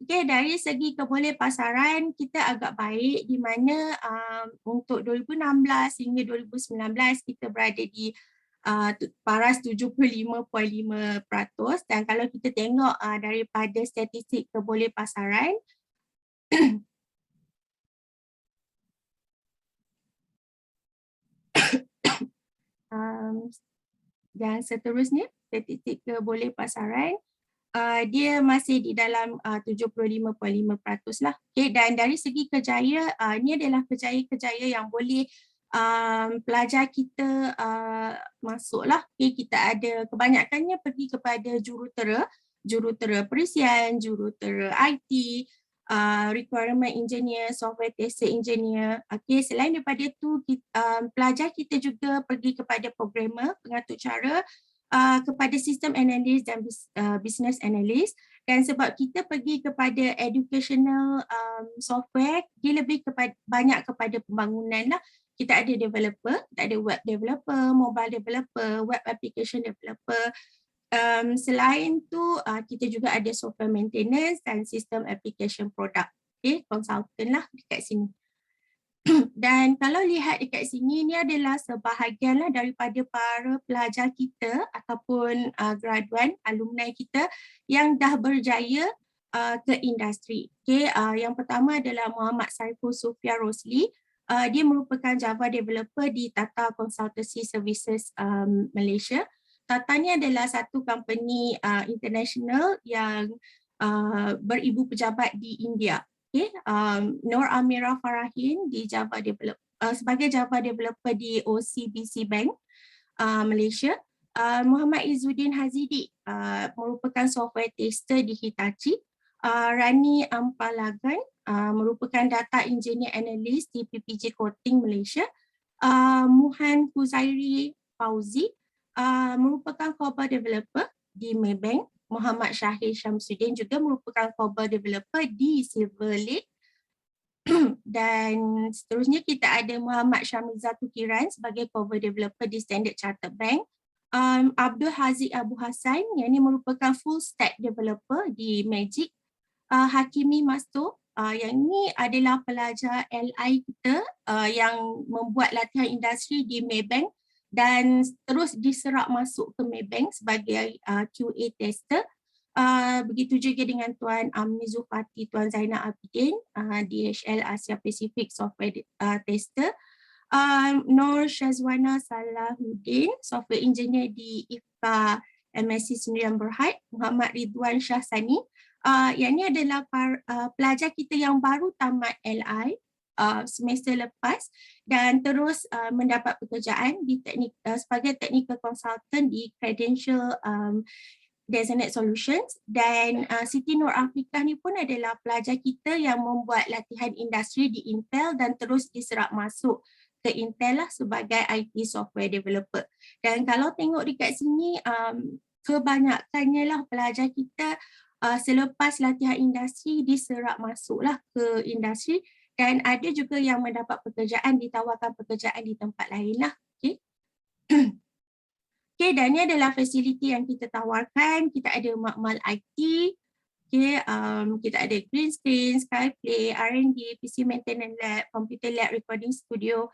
[SPEAKER 3] Okay, dari segi kebolepasaran kita agak baik di mana untuk 2016 hingga 2019 kita berada di paras 75.5% dan kalau kita tengok daripada statistik kebolepasaran dan seterusnya statistik kebolepasaran dia masih di dalam 75.5% lah. Okay, dan dari segi kerjaya, ini adalah kerjaya-kerjaya yang boleh pelajar kita masuk lah. Okay, kita ada kebanyakannya pergi kepada jurutera perisian, jurutera IT, requirement engineer, software tester engineer. Okay, selain daripada itu, pelajar kita juga pergi kepada programmer, pengatur cara, kepada sistem analis dan business analis dan sebab kita pergi kepada educational software dia lebih banyak kepada pembangunan lah. Kita ada developer, kita ada web developer, mobile developer, web application developer. Selain tu kita juga ada software maintenance dan sistem application product. Okay, consultant lah dekat sini. Dan kalau lihat dekat sini, ini adalah sebahagian lah daripada para pelajar kita ataupun graduan, alumni kita yang dah berjaya ke industri. Okay, yang pertama adalah Muhammad Saiful Sufia Rosli. Dia merupakan Java developer di Tata Consultancy Services Malaysia. Tata ni adalah satu company international yang beribu pejabat di India. Okay, Nur Amira Farahin di Java sebagai Java developer di OCBC Bank Malaysia. Muhammad Izzuddin Hazidi merupakan software tester di Hitachi. Rani Ampalagan merupakan data engineer analyst di PPG Coating Malaysia. Muhan Kuzairi Fauzi merupakan COBOL developer di Maybank. Muhammad Syahir Syamsuddin juga merupakan COBOL developer di Silver Lake. Dan seterusnya kita ada Muhammad Syamizah Tukiran sebagai COBOL developer di Standard Chartered Bank. Abdul Haziq Abu Hassan yang ini merupakan full stack developer di Magic. Hakimi Masto yang ini adalah pelajar LI kita yang membuat latihan industri di Maybank dan terus diserap masuk ke Maybank sebagai QA tester. Begitu juga dengan Tuan Amni Zulfati, Tuan Zainal Abidin, DHL Asia Pacific Software Tester. Nur Syazwana Salahuddin, Software Engineer di IFCA MSc Sendirian Berhad. Muhammad Ridwan Syahsani. Yang ini adalah pelajar kita yang baru tamat LI semester lepas dan terus mendapat pekerjaan di sebagai technical consultant di Credential Designate Solutions dan Siti Nur Afrikah ni pun adalah pelajar kita yang membuat latihan industri di Intel dan terus diserap masuk ke Intel lah sebagai IT software developer. Dan kalau tengok dekat sini, kebanyakannya lah pelajar kita selepas latihan industri diserap masuklah ke industri, dan ada juga yang mendapat pekerjaan, ditawarkan pekerjaan di tempat lain lah. Okay. Okay, dan ini adalah fasiliti yang kita tawarkan. Kita ada makmal IT, okay, kita ada green screen, Skyplay, R&D, PC maintenance lab, computer lab, recording studio.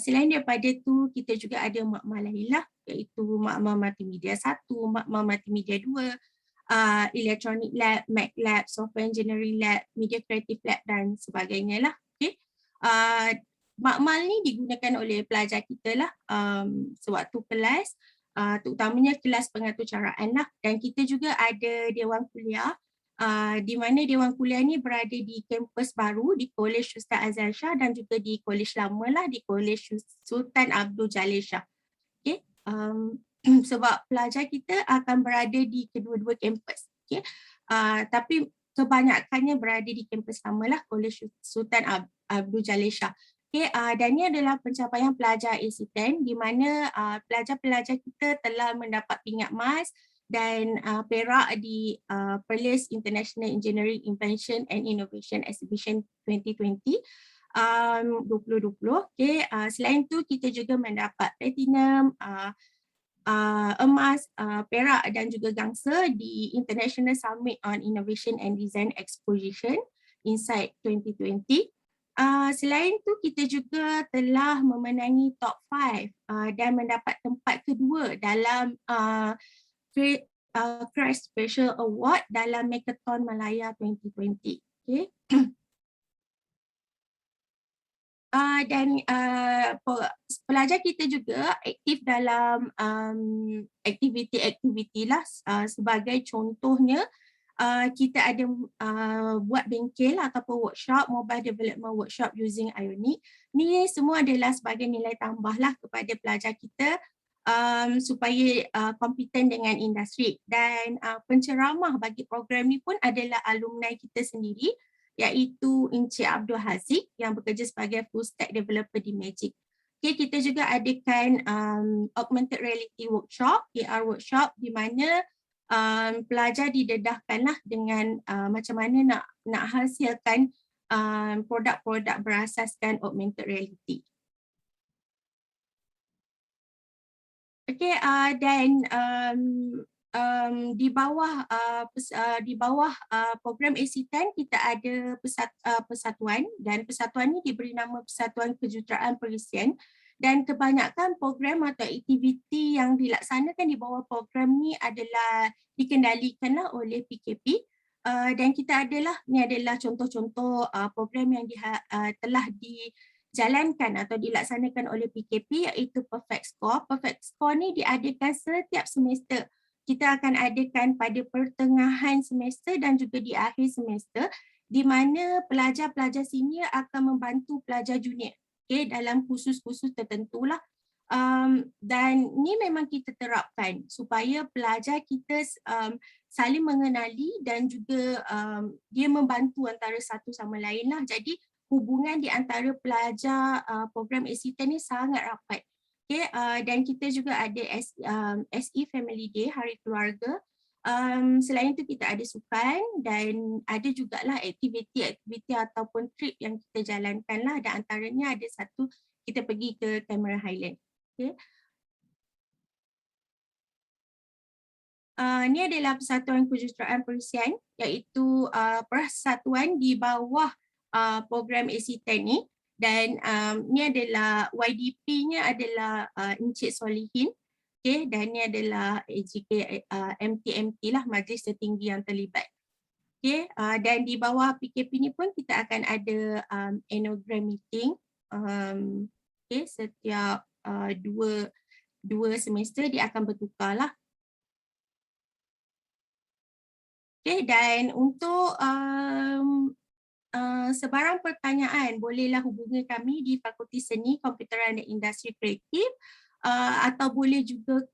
[SPEAKER 3] Selain daripada tu, kita juga ada makmal lain lah, iaitu makmal multimedia 1, makmal multimedia 2, electronic lab, Mac lab, software engineering lab, media creative lab dan sebagainya lah. Okay. Makmal ni digunakan oleh pelajar kita lah sewaktu kelas, terutamanya kelas pengatur caraan lah. Dan kita juga ada dewan kuliah, di mana dewan kuliah ni berada di kampus baru di Kolej Ustaz Azhar Shah dan juga di kolej lama lah, di Kolej Sultan Abdul Jalil Shah. Okay. Sebab pelajar kita akan berada di kedua-dua kampus. Okay. Tapi kebanyakannya berada di kampus lama lah, Kolej Sultan Abdul Jalil Shah. Okay, dan ini adalah pencapaian pelajar AC10 di mana pelajar-pelajar kita telah mendapat pingat emas dan perak di Perlis International Engineering Invention and Innovation Exhibition 2020. 2020. Okay. Selain itu kita juga mendapat platinum, emas, perak dan juga gangsa di International Summit on Innovation and Design Exposition Insight 2020. Selain itu kita juga telah memenangi top 5 dan mendapat tempat kedua dalam Christ Special Award dalam Hackathon Malaya 2020. Okay. Dan pelajar kita juga aktif dalam aktiviti-aktiviti lah, sebagai contohnya kita ada buat bengkel ataupun workshop, mobile development workshop using Ionic. Ni semua adalah sebagai nilai tambah lah kepada pelajar kita supaya kompeten dengan industri. Dan penceramah bagi program ni pun adalah alumni kita sendiri, iaitu Encik Abdul Haziq yang bekerja sebagai full stack developer di Magic. Okay, kita juga adakan augmented reality workshop, AR workshop, di mana pelajar didedahkanlah dengan macam mana nak hasilkan produk-produk berasaskan augmented reality. Okay, dan di bawah program AC10 kita ada persatuan, dan persatuan ini diberi nama Persatuan Kejuruteraan Perisian. Dan kebanyakan program atau aktiviti yang dilaksanakan di bawah program ni adalah dikendalikanlah oleh PKP, dan kita ni adalah contoh-contoh program yang telah dijalankan atau dilaksanakan oleh PKP, iaitu Perfect Score. Perfect Score ni diadakan setiap semester. Kita akan adakan pada pertengahan semester dan juga di akhir semester, di mana pelajar-pelajar senior akan membantu pelajar junior, okay, dalam kursus-kursus tertentu lah. Dan ni memang kita terapkan supaya pelajar kita saling mengenali dan juga dia membantu antara satu sama lain lah. Jadi hubungan di antara pelajar program AC10 ni sangat rapat. Okay, dan kita juga ada SE Family Day, Hari Keluarga. Selain itu kita ada sukan dan ada jugalah aktiviti-aktiviti ataupun trip yang kita jalankan lah, dan antaranya ada satu kita pergi ke Cameron Highland. Okay. Ini adalah Persatuan Kejuruteraan Perisian, iaitu persatuan di bawah program AC10 ni. Dan ni adalah YDP-nya adalah Encik Solihin, okay, dan ni adalah AJK MTMT lah, Majlis Tertinggi yang terlibat. Okay, dan di bawah PKP ni pun kita akan ada enogram meeting, okay, setiap dua semester dia akan bertukar lah. Okay, dan untuk sebarang pertanyaan bolehlah hubungi kami di Fakulti Seni, Komputeran dan Industri Kreatif, atau boleh juga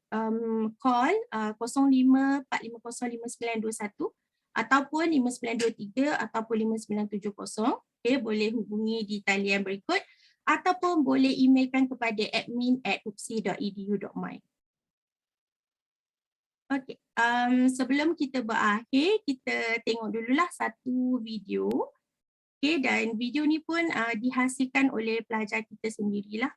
[SPEAKER 3] call 0545055921 ataupun 5923 ataupun 5970. Okay, boleh hubungi di talian berikut. ataupun boleh emailkan kepada admin@upsi.edu.my. Okey, sebelum kita berakhir, kita tengok dululah satu video. Okey, dan video ni pun dihasilkan oleh pelajar kita sendirilah.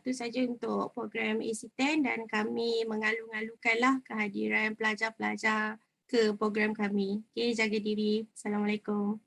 [SPEAKER 3] Itu saja untuk program AC10 dan kami mengalu-alukanlah kehadiran pelajar-pelajar ke program kami. Okey, jaga diri. Assalamualaikum.